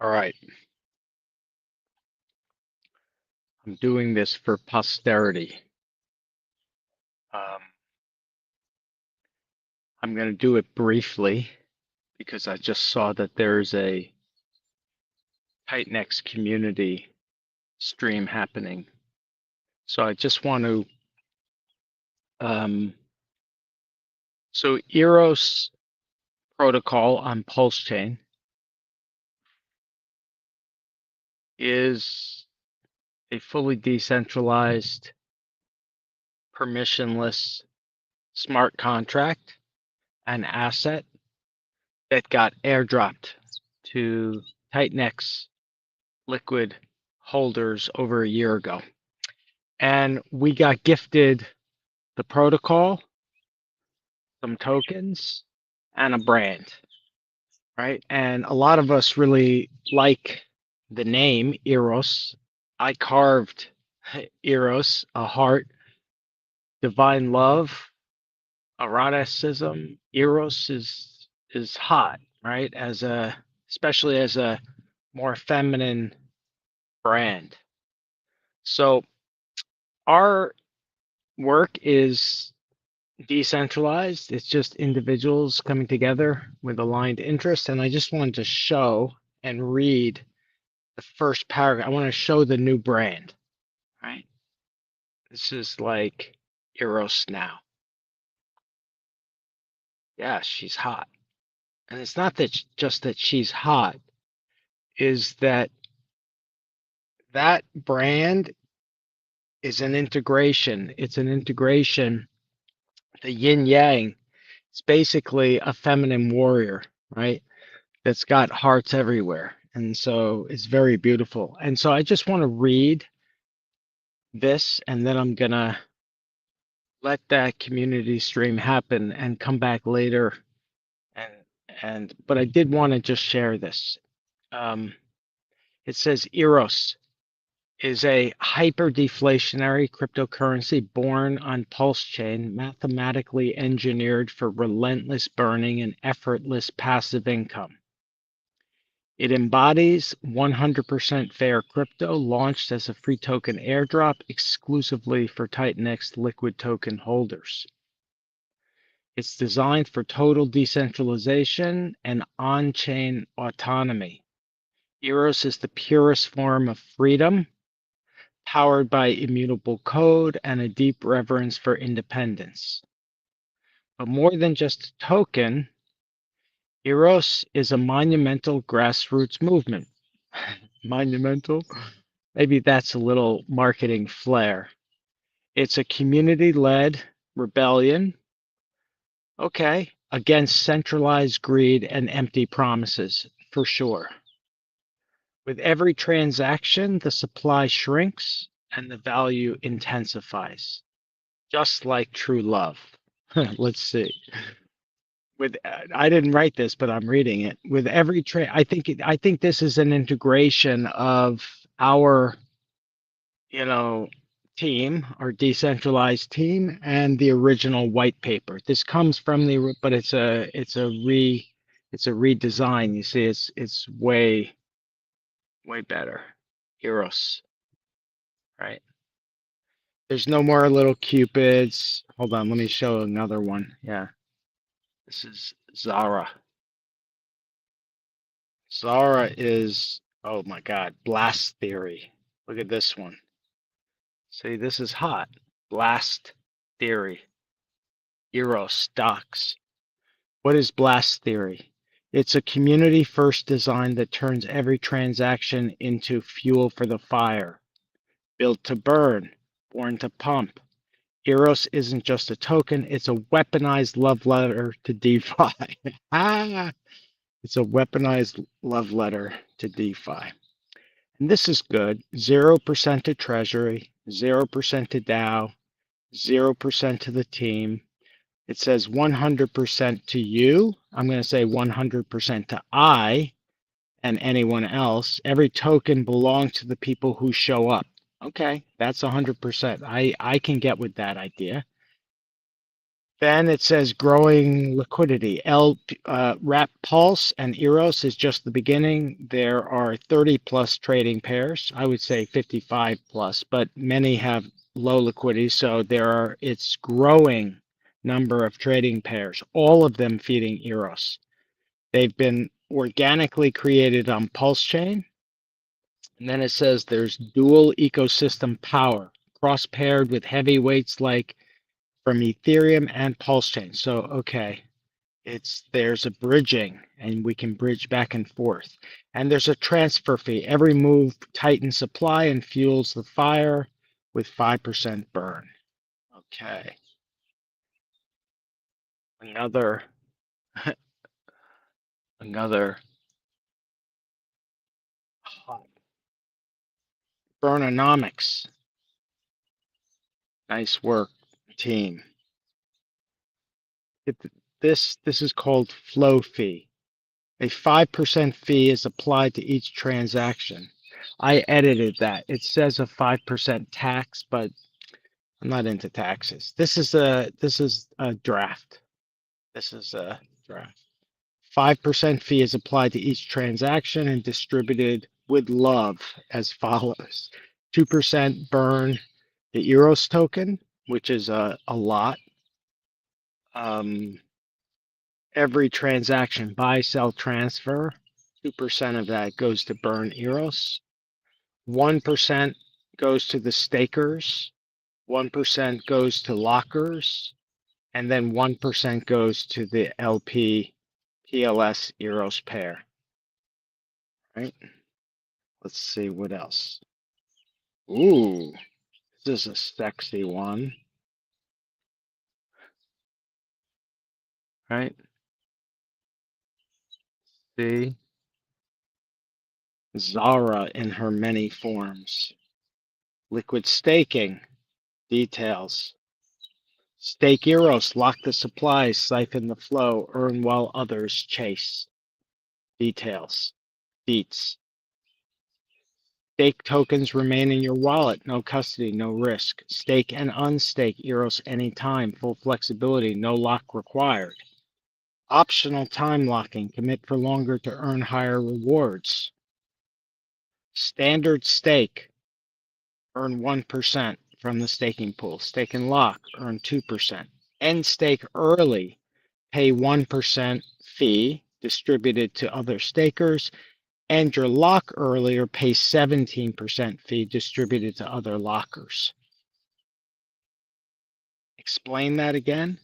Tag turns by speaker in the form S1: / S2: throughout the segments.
S1: All right, I'm doing this for posterity. Um, I'm going to do it briefly because I just saw that there's a Tight community stream happening. So I just want to, um, so Eros protocol on Pulse Chain is a fully decentralized, permissionless smart contract, an asset that got airdropped to Tight liquid holders over a year ago. And we got gifted the protocol, some tokens, and a brand, right? And a lot of us really like the name Eros. I carved Eros, a heart, divine love, eroticism. Eros is hot, right? As a especially as a more feminine brand. So our work is decentralized. It's just individuals coming together with aligned interests. And I just wanted to show and read the first paragraph. I want to show the new brand, right? This is like Eros now. Yeah, she's hot. And it's not that just that she's hot, is that that brand is an integration. It's an integration, the yin yang. It's basically a feminine warrior, right? That's got hearts everywhere. And so it's very beautiful. And so I just want to read this and then I'm going to let that community stream happen and come back later. And, but I did want to just share this. Um, it says Eros is a hyper-deflationary cryptocurrency born on Pulse Chain, mathematically engineered for relentless burning and effortless passive income. It embodies 100% fair crypto, launched as a free token airdrop exclusively for Titanx liquid token holders. It's designed for total decentralization and on-chain autonomy. Eros is the purest form of freedom, powered by immutable code and a deep reverence for independence. But more than just a token, Eros is a monumental grassroots movement. Monumental? Maybe that's a little marketing flair. It's a community-led rebellion, okay, against centralized greed and empty promises, for sure. With every transaction, the supply shrinks and the value intensifies, just like true love. Let's see. With I didn't write this, but I'm reading it. With every trade, I think this is an integration of our, you know, team, our decentralized team, and the original white paper. This comes from the, but it's a redesign. You see, it's way better. Eros, right? There's no more little cupids. Hold on, let me show another one. Yeah, this is Zara. Zara is, oh my God, blast theory. Look at this one. See, this is hot. Blast theory. Eros stocks. What is blast theory? It's a community first design that turns every transaction into fuel for the fire. Built to burn, born to pump. Eros isn't just a token, it's a weaponized love letter to DeFi. It's a weaponized love letter to DeFi. And this is good. 0% to Treasury, 0% to DAO, 0% to the team. It says 100% to you. I'm going to say 100% to I and anyone else. Every token belongs to the people who show up. Okay, that's 100%. I can get with that idea. Then it says growing liquidity. Wrap Pulse and Eros is just the beginning. There are 30 plus trading pairs. I would say 55 plus, but many have low liquidity. So it's growing number of trading pairs, all of them feeding Eros. They've been organically created on Pulse Chain. And then it says there's dual ecosystem power, cross paired with heavyweights like from Ethereum and Pulse Chain. So, okay, there's a bridging and we can bridge back and forth. And there's a transfer fee. Every move tightens supply and fuels the fire with 5% burn. Okay. Another another hot burnonomics. Nice work, team. This is called flow fee. A 5% fee is applied to each transaction. I edited that. It says a 5% tax, but I'm not into taxes. This is a draft. This is a draft. 5% fee is applied to each transaction and distributed with love as follows. 2% burn the Eros token, which is a lot. Every transaction, buy, sell, transfer, 2% of that goes to burn Eros. 1% goes to the stakers. 1% goes to lockers. And then 1% goes to the LP PLS Eros pair. Right? Let's see what else. Ooh, this is a sexy one. Right? See? Zara in her many forms. Liquid staking. Details. Stake Eros, lock the supplies, siphon the flow, earn while others chase. Details. Beats. Stake tokens remain in your wallet, no custody, no risk. Stake and unstake Eros anytime, full flexibility, no lock required. Optional time locking, commit for longer to earn higher rewards. Standard stake, earn 1% from the staking pool. Stake and lock, earn 2%. End stake early, pay 1% fee distributed to other stakers. End your lock earlier, pay 17% fee distributed to other lockers. Explain that again.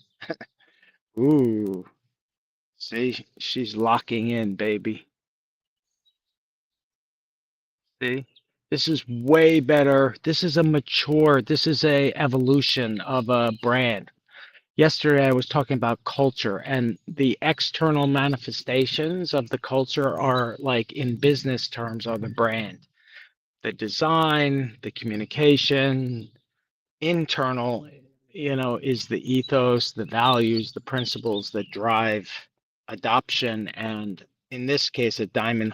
S1: Ooh, see, she's locking in, baby. See, this is way better. This is a evolution of a brand. Yesterday I was talking about culture, and the external manifestations of the culture are like in business terms are the brand. The design, the communication, internal, is the ethos, the values, the principles that drive adoption, and in this case, a diamond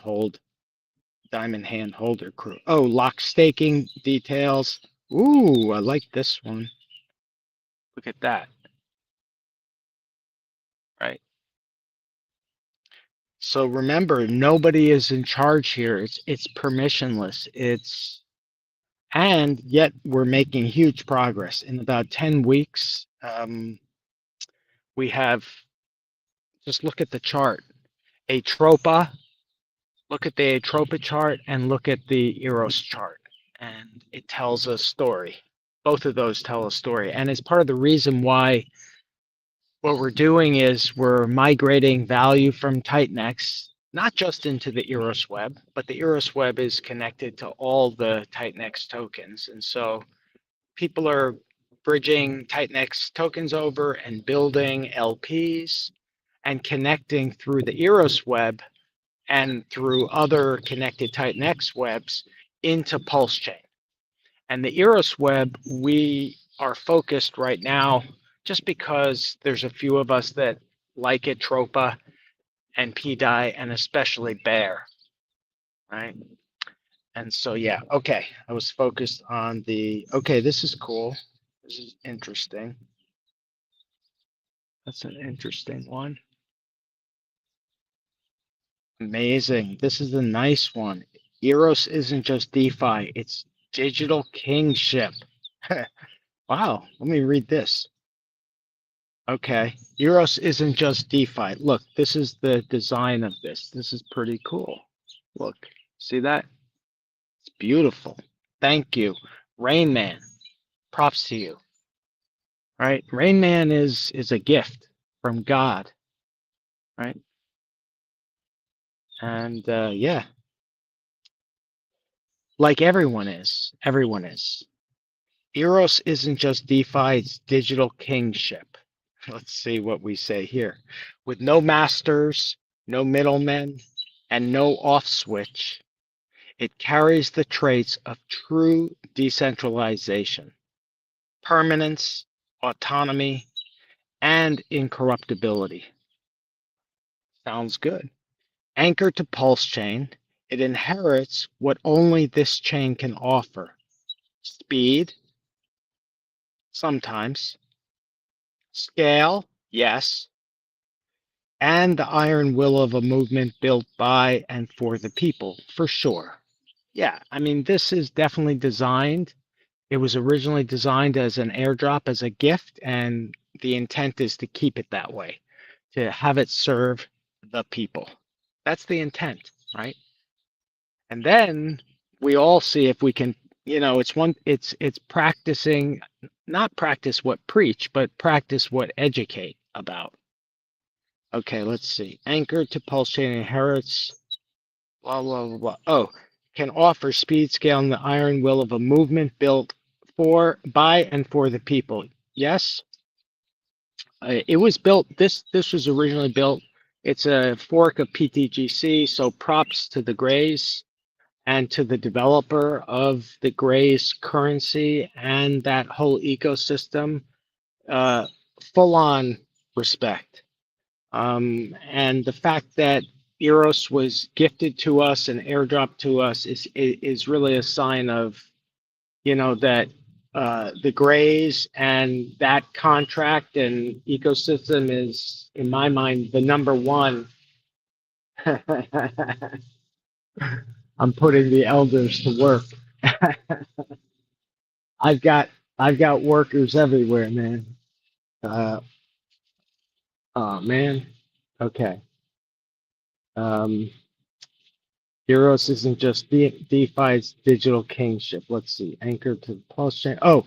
S1: hand holder crew. Oh, lock staking details. Ooh, I like this one. Look at that. Right. So remember, nobody is in charge here. It's permissionless. And yet we're making huge progress. In about 10 weeks, we have, just look at the chart. Atropa, look at the Atropa chart and look at the Eros chart. And it tells a story. Both of those tell a story. And it's part of the reason why what we're doing is we're migrating value from Titanx, not just into the Eros web, but the Eros web is connected to all the Titanx tokens. And so people are bridging Titanx tokens over and building LPs and connecting through the Eros web and through other connected Titanx webs into Pulse Chain. And the Eros web, we are focused right now just because there's a few of us that like it, Tropa and PDI, and especially Bear, right? And so, yeah, okay, I was focused on okay, this is cool. This is interesting. That's an interesting one. Amazing. This is a nice one. Eros isn't just DeFi, it's digital kingship. Wow, let me read this. Okay, Eros isn't just DeFi. Look, this is the design of this. This is pretty cool. Look, see that? It's beautiful. Thank you. Rain Man, props to you. Right? Rain Man is a gift from God, right? And yeah, like everyone is. Eros isn't just DeFi, it's digital kingship. Let's see what we say here. With no masters, no middlemen, and no off switch, it carries the traits of true decentralization, permanence, autonomy, and incorruptibility. Sounds good. Anchored to Pulse Chain, it inherits what only this chain can offer: speed, sometimes, scale, yes, and the iron will of a movement built by and for the people, for sure. Yeah, I mean, this is definitely designed. It was originally designed as an airdrop, as a gift, and the intent is to keep it that way, to have it serve the people. That's the intent, right? And then we all see if we can, it's practicing, not practice what preach, but practice what educate about. Okay, let's see. Anchored to pulse chain inherits, blah, blah, blah, blah. Oh, can offer speed, scale, and the iron will of a movement built for, by, and for the people. Yes, it was built, this was originally built. It's a fork of PTGC, so props to the Grays and to the developer of the Grays currency and that whole ecosystem. Full on respect. And the fact that Eros was gifted to us and airdropped to us is really a sign of, that the Grays and that contract and ecosystem is, in my mind, the number one. I'm putting the elders to work. I've got workers everywhere, man. Uh, oh man. Okay. Um, Eros isn't just DeFi's digital kingship. Let's see. Anchored to the pulse chain. Oh,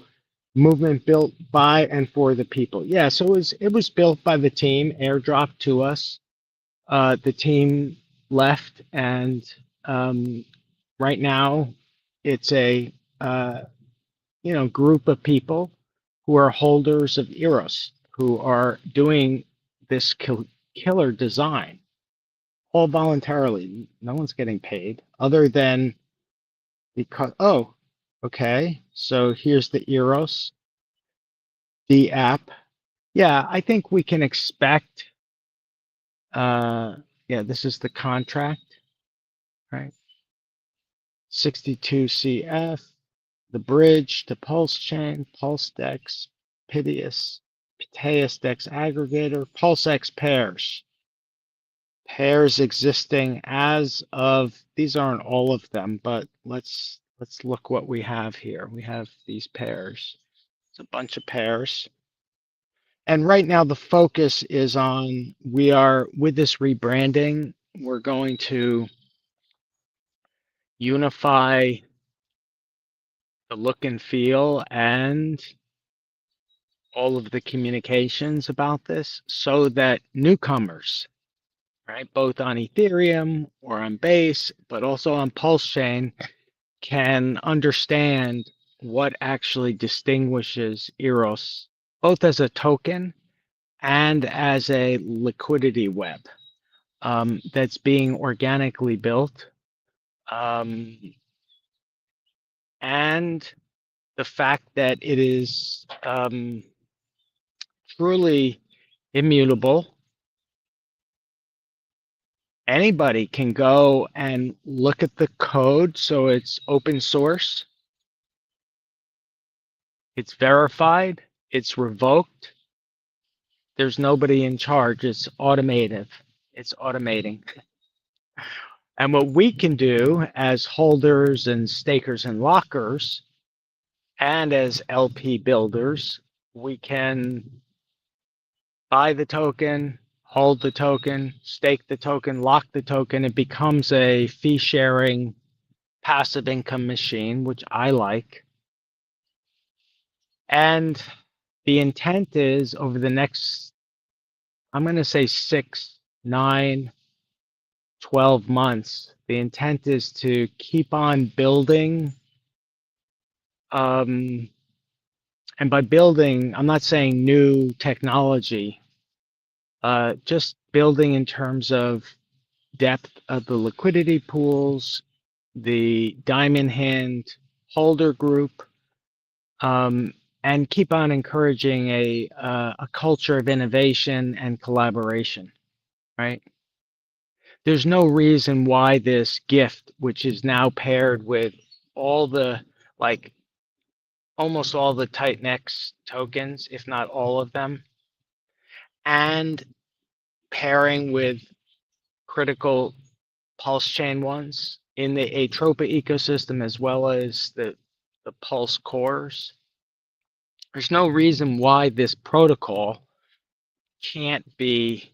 S1: movement built by and for the people. Yeah, so it was built by the team, airdropped to us. The team left, and right now it's a group of people who are holders of Eros, who are doing this killer design all voluntarily. No one's getting paid other than because, oh, okay, so here's the Eros, the app. Yeah, I think we can expect, yeah, this is the contract, right? 62 CF, the bridge to Pulse Chain, Pulse Dex, Piteus Dex aggregator, PulseX pairs. Pairs existing as of, these aren't all of them, but let's look what we have here. We have these pairs. It's a bunch of pairs. And right now the focus is on, we are, with this rebranding, we're going to unify the look and feel and all of the communications about this so that newcomers, right, both on Ethereum or on Base, but also on Pulse Chain, can understand what actually distinguishes Eros, both as a token and as a liquidity web that's being organically built. And the fact that it is truly immutable. Anybody can go and look at the code, so it's open source, it's verified, it's revoked, There's nobody in charge. It's automative. It's automating. And what we can do as holders and stakers and lockers and as LP builders, we can buy the token, hold the token, stake the token, lock the token. It becomes a fee sharing passive income machine, which I like. And the intent is over the next, I'm going to say 6, 9, 12 months, the intent is to keep on building. And by building, I'm not saying new technology, just building in terms of depth of the liquidity pools, the diamond hand holder group, and keep on encouraging a culture of innovation and collaboration, right? There's no reason why this gift, which is now paired with all the, like, almost all the Titanx tokens, if not all of them, and pairing with critical pulse chain ones in the Atropa ecosystem as well as the pulse cores. There's no reason why this protocol can't be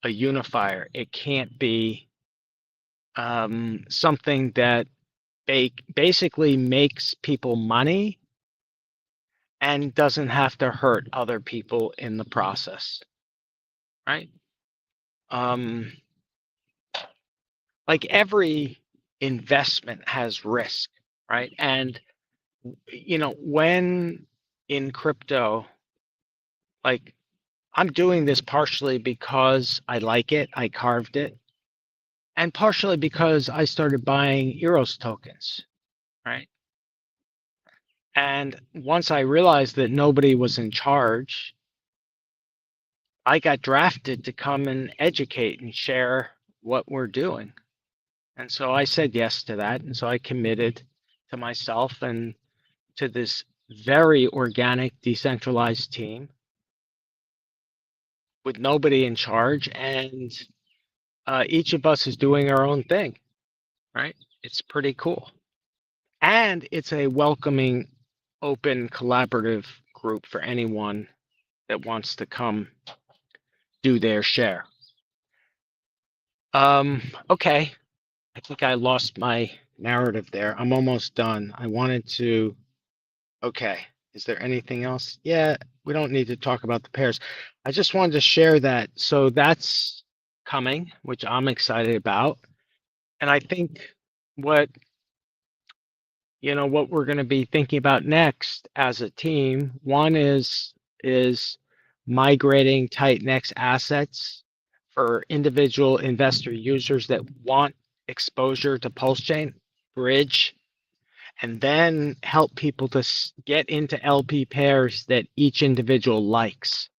S1: a unifier. It can't be something that basically makes people money and doesn't have to hurt other people in the process, right? Like every investment has risk, right? And you know, when in crypto, like, I'm doing this partially because I like it, I carved it, and partially because I started buying Eros tokens, right? And once I realized that nobody was in charge, I got drafted to come and educate and share what we're doing. And so I said yes to that. And so I committed to myself and to this very organic, decentralized team with nobody in charge. And each of us is doing our own thing, right? It's pretty cool. And it's a welcoming, open, collaborative group for anyone that wants to come do their share. Okay. I think I lost my narrative there. I'm almost done. I wanted to, okay. Is there anything else? Yeah, we don't need to talk about the pairs. I just wanted to share that. So that's coming, which I'm excited about. And I think what, you know, what we're going to be thinking about next as a team, one is migrating Titanx assets for individual investor users that want exposure to Pulse Chain, bridge, and then help people to get into LP pairs that each individual likes,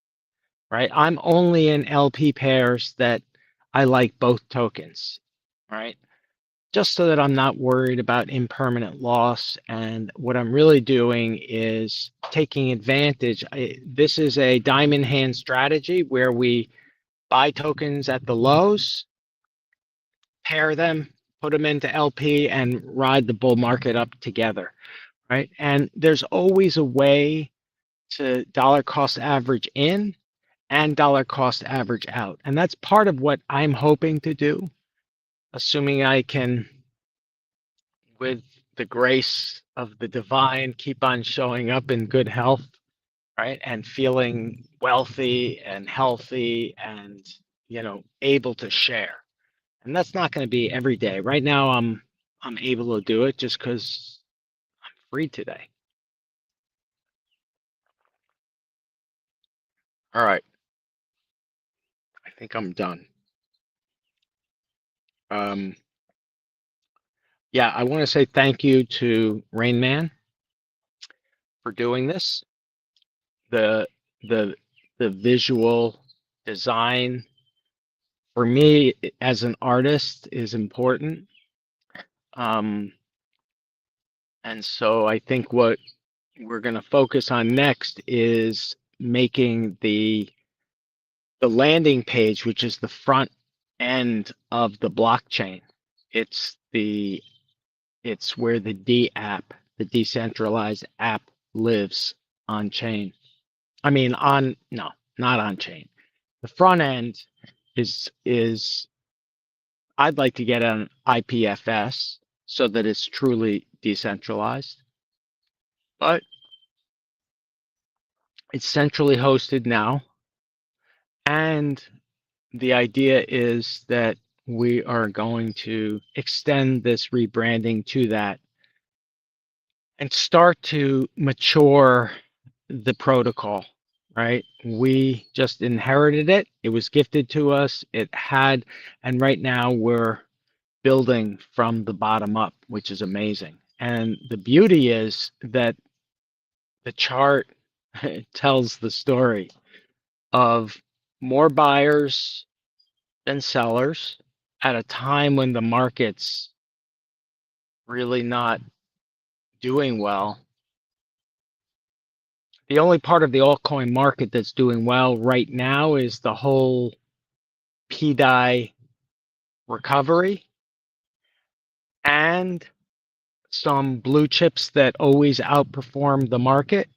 S1: right? I'm only in LP pairs that I like both tokens, right? Just so that I'm not worried about impermanent loss. And what I'm really doing is taking advantage. This is a diamond hand strategy where we buy tokens at the lows, pair them, put them into LP, and ride the bull market up together, right? And there's always a way to dollar cost average in and dollar cost average out. And that's part of what I'm hoping to do, assuming I can, with the grace of the divine, keep on showing up in good health, right? And feeling wealthy and healthy and, you know, able to share. And that's not going to be every day. Right now, I'm able to do it just because I'm free today. All right. I think I'm done. Yeah, I want to say thank you to Rain Man for doing this. The visual design for me as an artist is important. And so I think what we're going to focus on next is making the the landing page, which is the front end of the blockchain. It's where the D app, the decentralized app, lives on chain. I mean, on no, not on chain. The front end is I'd like to get an IPFS so that it's truly decentralized, but it's centrally hosted now, and the idea is that we are going to extend this rebranding to that and start to mature the protocol, right? We just inherited it. It was gifted to us. And right now we're building from the bottom up, which is amazing. And the beauty is that the chart tells the story of more buyers than sellers at a time when the market's really not doing well. The only part of the altcoin market that's doing well right now is the whole PDI recovery and some blue chips that always outperform the market,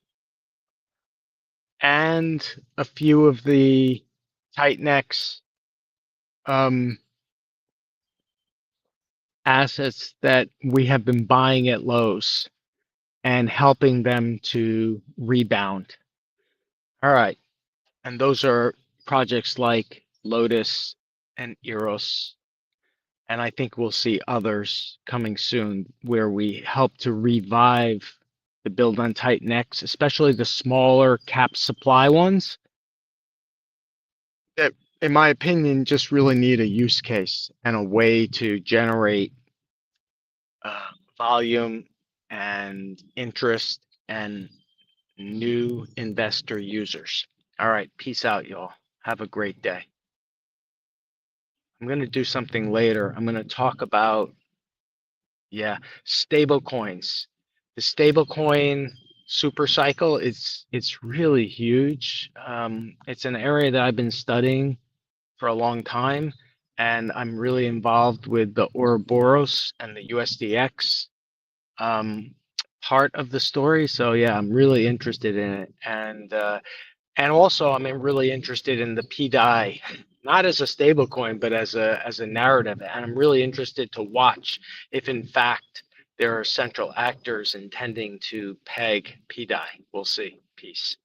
S1: and a few of the tight necks assets that we have been buying at lows and helping them to rebound. All right. And those are projects like Lotus and Eros. And I think we'll see others coming soon where we help to revive the build on tight necks, especially the smaller cap supply ones that, in my opinion, just really need a use case and a way to generate volume and interest and new investor users. All right, peace out, y'all. Have a great day. I'm going to do something later. I'm going to talk about, stable coins. The stable coin super cycle it's really huge. It's an area that I've been studying for a long time, and I'm really involved with the Ouroboros and the USDX part of the story. So yeah, I'm really interested in it, and also I'm really interested in the PDI, not as a stable coin, but as a narrative. And I'm really interested to watch if in fact there are central actors intending to peg PDI. We'll see. Peace.